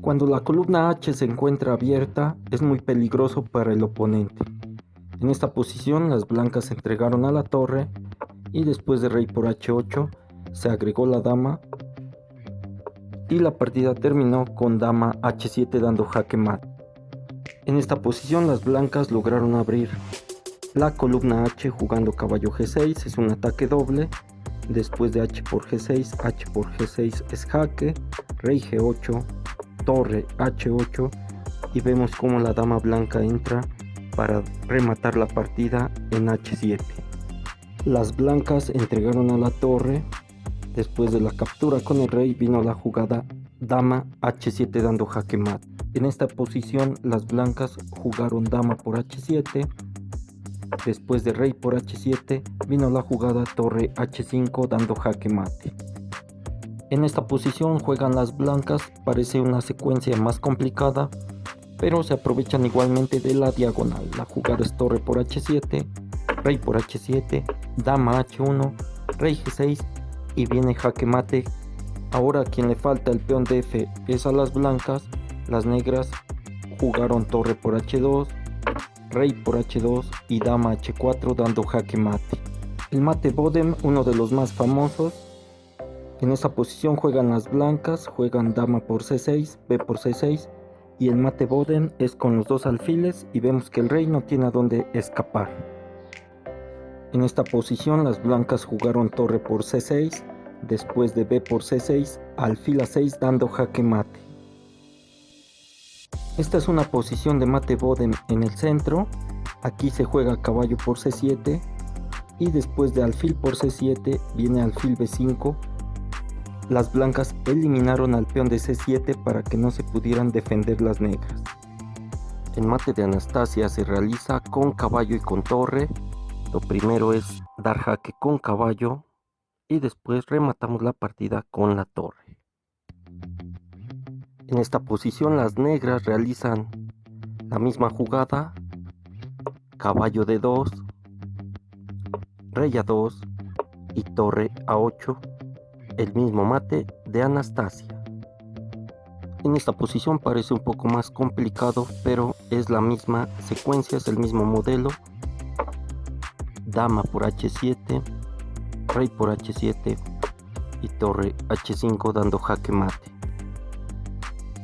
Cuando la columna H se encuentra abierta, es muy peligroso para el oponente. En esta posición las blancas se entregaron a la torre y después de rey por H8 se agregó la dama y la partida terminó con dama H7 dando jaque mate. En esta posición las blancas lograron abrir la columna H jugando caballo G6, es un ataque doble. Después de H por G6, H por G6 es jaque, rey G8, torre H8 y vemos como la dama blanca entra para rematar la partida en H7. Las blancas entregaron a la torre. Después de la captura con el rey vino la jugada dama H7 dando jaque mate. En esta posición las blancas jugaron dama por H7. Después de rey por H7 vino la jugada torre H5 dando jaque mate. En esta posición juegan las blancas, parece una secuencia más complicada, pero se aprovechan igualmente de la diagonal. La jugada es torre por H7, rey por H7, dama H1, rey G6 y viene jaque mate. Ahora a quien le falta el peón de F es a las blancas. Las negras jugaron torre por H2, rey por H2 y dama H4 dando jaque mate. El mate Bodem, uno de los más famosos. En esta posición juegan las blancas, juegan dama por C6, B por C6 y el mate Bodem es con los dos alfiles y vemos que el rey no tiene a dónde escapar. En esta posición las blancas jugaron torre por C6, después de B por C6, alfil A6 dando jaque mate. Esta es una posición de mate Bodem en el centro. Aquí se juega caballo por C7 y después de alfil por C7 viene alfil B5. Las blancas eliminaron al peón de C7 para que no se pudieran defender las negras. El mate de Anastasia se realiza con caballo y con torre. Lo primero es dar jaque con caballo y después rematamos la partida con la torre. En esta posición las negras realizan la misma jugada, caballo D2, rey A2 y torre A8, el mismo mate de Anastasia. En esta posición parece un poco más complicado, pero es la misma secuencia, es el mismo modelo. Dama por H7, rey por H7 y torre H5 dando jaque mate.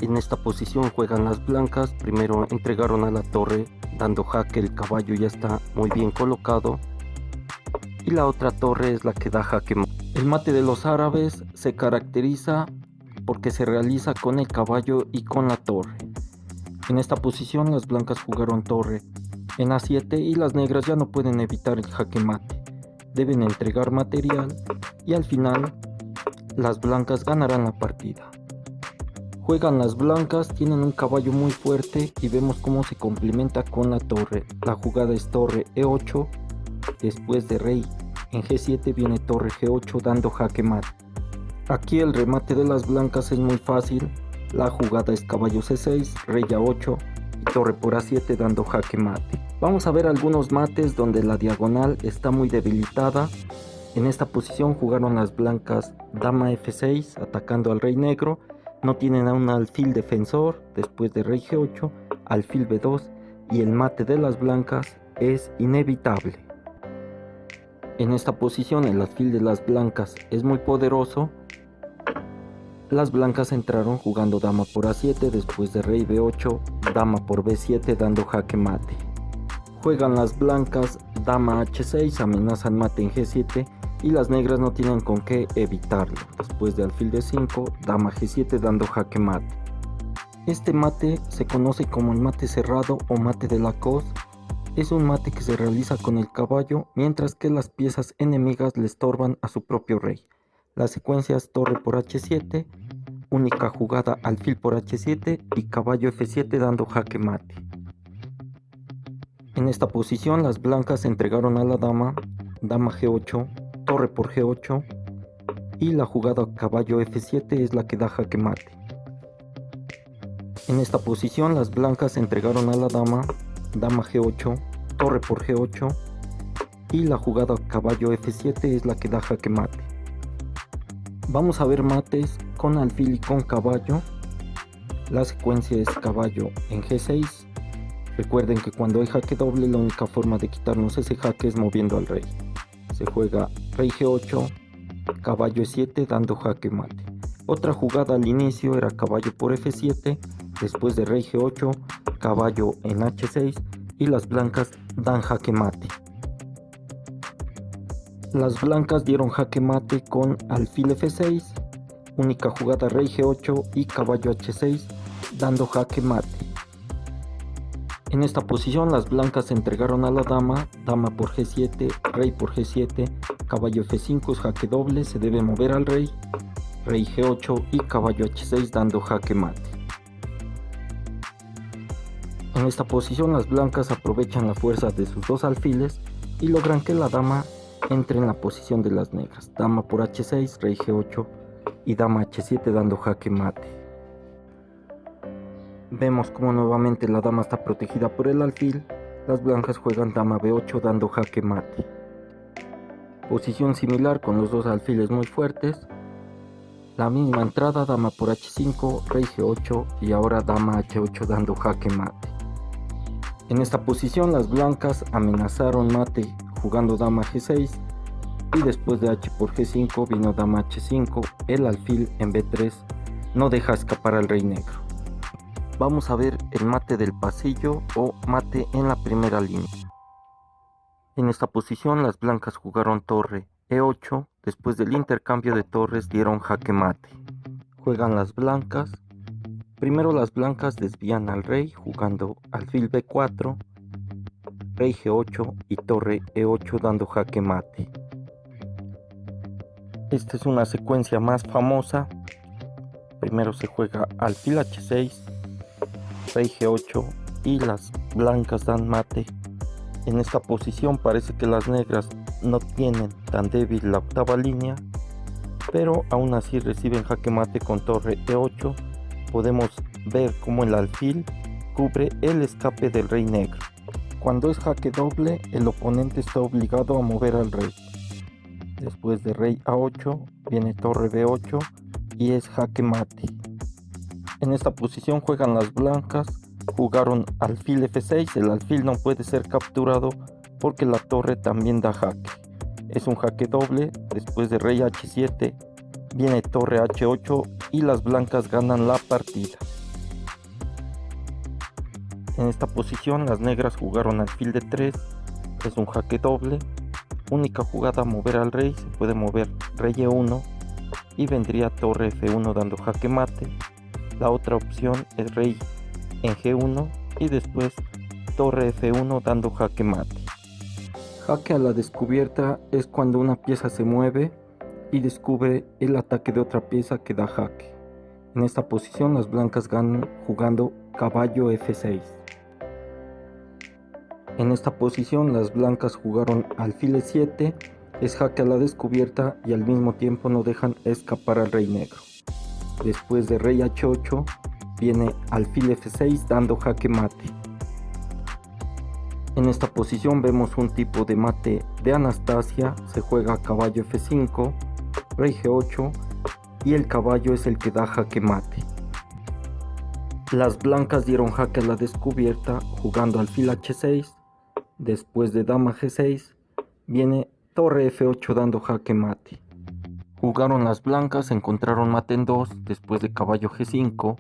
En esta posición juegan las blancas, primero entregaron a la torre dando jaque, el caballo ya está muy bien colocado y la otra torre es la que da jaque mate. El mate de los árabes se caracteriza porque se realiza con el caballo y con la torre. En esta posición las blancas jugaron torre en A7 y las negras ya no pueden evitar el jaque mate. Deben entregar material y al final las blancas ganarán la partida. Juegan las blancas, tienen un caballo muy fuerte y vemos cómo se complementa con la torre. La jugada es torre E8, después de rey en G7 viene torre G8 dando jaque mate. Aquí el remate de las blancas es muy fácil. La jugada es caballo C6, rey A8 y torre por A7 dando jaque mate. Vamos a ver algunos mates donde la diagonal está muy debilitada. En esta posición jugaron las blancas dama F6 atacando al rey negro. No tienen a un alfil defensor. Después de rey G8, alfil B2 y el mate de las blancas es inevitable. En esta posición el alfil de las blancas es muy poderoso. Las blancas entraron jugando dama por A7, después de rey B8, dama por B7 dando jaque mate. Juegan las blancas dama H6, amenazan mate en G7 y las negras no tienen con qué evitarlo. Después de alfil D5, dama G7 dando jaque mate. Este mate se conoce como el mate cerrado o mate de Lacoste. Es un mate que se realiza con el caballo mientras que las piezas enemigas le estorban a su propio rey. La secuencia es torre por H7, única jugada alfil por H7 y caballo F7 dando jaque mate. En esta posición las blancas entregaron a la dama, dama G8, torre por G8 y la jugada caballo F7 es la que da jaque mate. En esta posición las blancas entregaron a la dama, dama G8, torre por G8 y la jugada caballo F7 es la que da jaque mate. Vamos a ver mates con alfil y con caballo. La secuencia es caballo en G6. Recuerden que cuando hay jaque doble, la única forma de quitarnos ese jaque es moviendo al rey. Se juega rey G8, caballo E7 dando jaque mate. Otra jugada al inicio era caballo por F7, después de rey G8, caballo en H6 y las blancas dan jaque mate. Las blancas dieron jaque mate con alfil F6, única jugada rey G8 y caballo H6 dando jaque mate. En esta posición las blancas entregaron a la dama, dama por G7, rey por G7, caballo F5 es jaque doble, se debe mover al rey, rey G8 y caballo H6 dando jaque mate. En esta posición las blancas aprovechan la fuerza de sus dos alfiles y logran que la dama entre en la posición de las negras, dama por H6, rey G8 y dama H7 dando jaque mate. Vemos como nuevamente la dama está protegida por el alfil, las blancas juegan dama B8 dando jaque mate. Posición similar con los dos alfiles muy fuertes, la misma entrada, dama por H5, rey G8 y ahora dama H8 dando jaque mate. En esta posición las blancas amenazaron mate jugando dama G6 y después de H por G5 vino dama H5, el alfil en B3 no deja escapar al rey negro. Vamos a ver el mate del pasillo o mate en la primera línea. En esta posición las blancas jugaron torre E8, después del intercambio de torres dieron jaque mate. Juegan las blancas. Primero las blancas desvían al rey jugando alfil B4, rey G8 y torre E8 dando jaque mate. Esta es una secuencia más famosa. Primero se juega alfil H6, rey G8 y las blancas dan mate. En esta posición parece que las negras no tienen tan débil la octava línea, pero aún así reciben jaque mate con torre E8. Podemos ver cómo el alfil cubre el escape del rey negro. Cuando es jaque doble, el oponente está obligado a mover al rey. Después de rey A8 viene torre B8 y es jaque mate. En esta posición juegan las blancas, jugaron alfil F6, el alfil no puede ser capturado porque la torre también da jaque. Es un jaque doble, después de rey H7 viene torre H8 y las blancas ganan la partida. En esta posición las negras jugaron alfil D3, es un jaque doble, única jugada mover al rey, se puede mover rey E1 y vendría torre F1 dando jaque mate. La otra opción es rey en G1 y después torre F1 dando jaque mate. Jaque a la descubierta es cuando una pieza se mueve y descubre el ataque de otra pieza que da jaque. En esta posición las blancas ganan jugando caballo F6. En esta posición las blancas jugaron alfil E7, es jaque a la descubierta y al mismo tiempo no dejan escapar al rey negro. Después de rey H8 viene alfil F6 dando jaque mate. En esta posición vemos un tipo de mate de Anastasia, se juega caballo F5, rey G8 y el caballo es el que da jaque mate. Las blancas dieron jaque a la descubierta jugando alfil H6, después de dama G6 viene torre F8 dando jaque mate. Jugaron las blancas, encontraron mate en 2 después de caballo G5,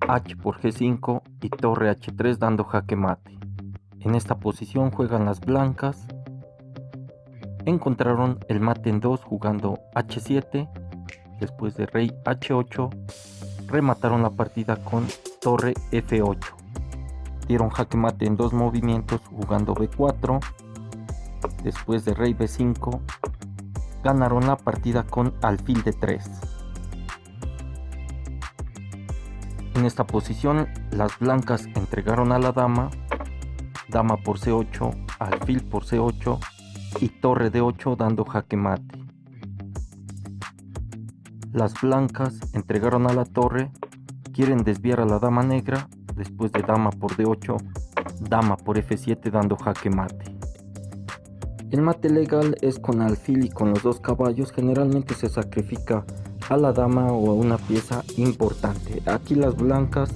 H por G5 y torre H3 dando jaque mate. En esta posición juegan las blancas, encontraron el mate en 2 jugando H7, después de rey H8, remataron la partida con torre F8. Dieron jaque mate en 2 movimientos jugando B4, después de rey B5, ganaron la partida con alfil D3. En esta posición las blancas entregaron a la dama, dama por C8, alfil por C8 y torre D8 dando jaque mate. Las blancas entregaron a la torre, quieren desviar a la dama negra, después de dama por D8, dama por F7 dando jaque mate. El mate legal es con alfil y con los dos caballos, generalmente se sacrifica a la dama o a una pieza importante. Aquí las blancas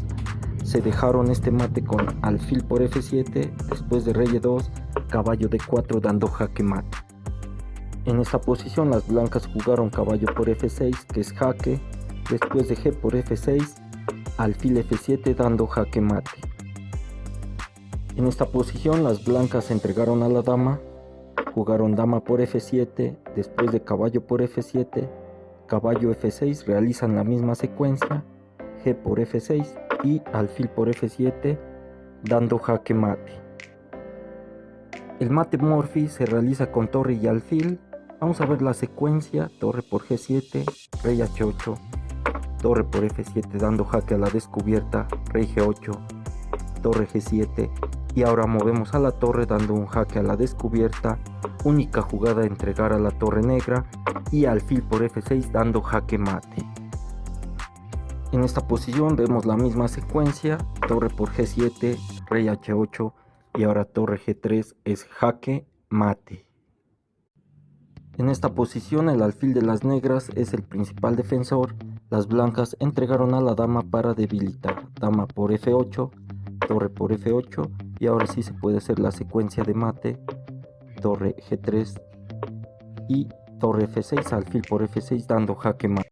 se dejaron este mate con alfil por f7, después de rey e2, caballo d4 dando jaque mate. En esta posición las blancas jugaron caballo por f6, que es jaque, después de g por f6, alfil f7 dando jaque mate. En esta posición las blancas entregaron a la dama, jugaron dama por f7, después de caballo por f7, caballo f6, realizan la misma secuencia, g por f6 y alfil por f7 dando jaque mate. El mate Morphy se realiza con torre y alfil. Vamos a ver la secuencia: torre por g7, rey h8, torre por f7 dando jaque a la descubierta, rey g8, torre g7, y ahora movemos a la torre dando un jaque a la descubierta, única jugada a entregar a la torre negra, y alfil por f6 dando jaque mate. En esta posición vemos la misma secuencia: torre por g7, rey h8 y ahora torre g3 es jaque mate. En esta posición el alfil de las negras es el principal defensor. Las blancas entregaron a la dama para debilitar. Dama por f8, torre por f8 y ahora sí se puede hacer la secuencia de mate: torre g3 y torre f6, alfil por f6 dando jaque mate.